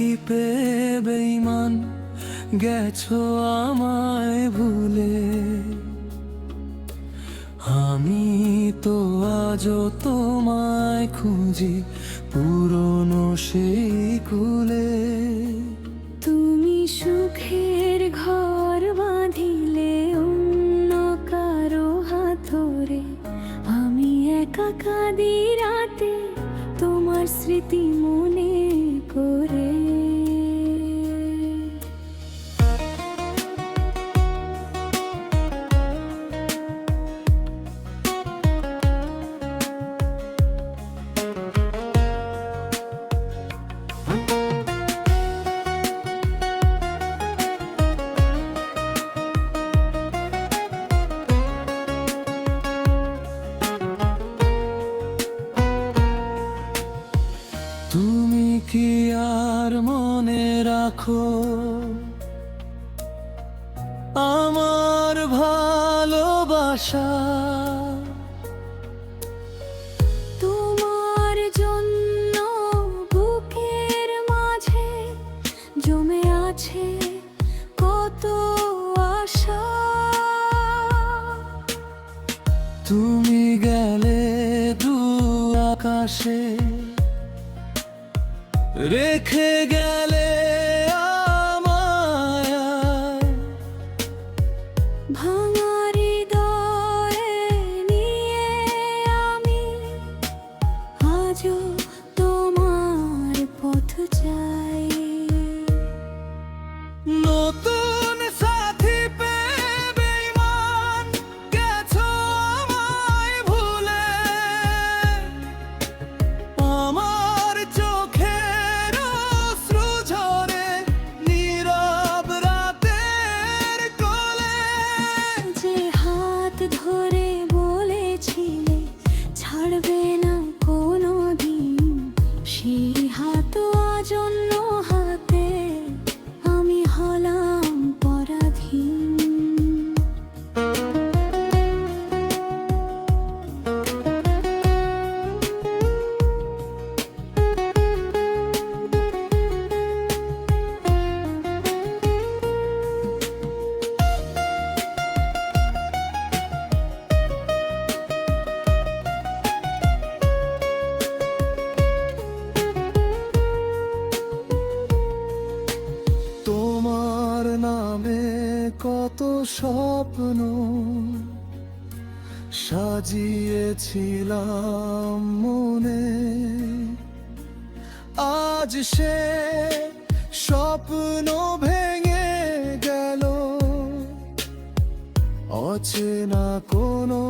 সাথী পেয়ে বেঈমান গেছো আমায় ভুলে। আমি তো আজও তোমায় খুঁজি পুরনো সেই কুলে। তুমি সুখের ঘর বাঁধিলে অন্য কারো হাতরে, আমি একা কাঁদি রাতে তোমার স্মৃতি মনে করে। তুমি কি আর মনে রাখো আমার ভালোবাসা? তোমার জন্য বুকের মাঝে জমে আছে কত আশা। তুমি গেলে দু আকাশে রেখে গেলে আমায়। ভাঙা হৃদয়ে নিয়ে আমি আজও তোমার পথ চাই। নতুন সাথী পেয়ে বেঈমান গেছো আমায় ভুলে। আমার চোখের অশ্রু ঝরে নীরব রাতের কোলে। যে হাত ধরে বলেছিলে ছাড়বে না কোনো দিন, সেই হাত আজ অন্য হাতে, আমি হলাম পরাধীন। তোমার নামে কত স্বপ্ন সাজিয়েছিলাম মনে। আজ সে স্বপ্ন ভেঙে গেল অচেনা কোনো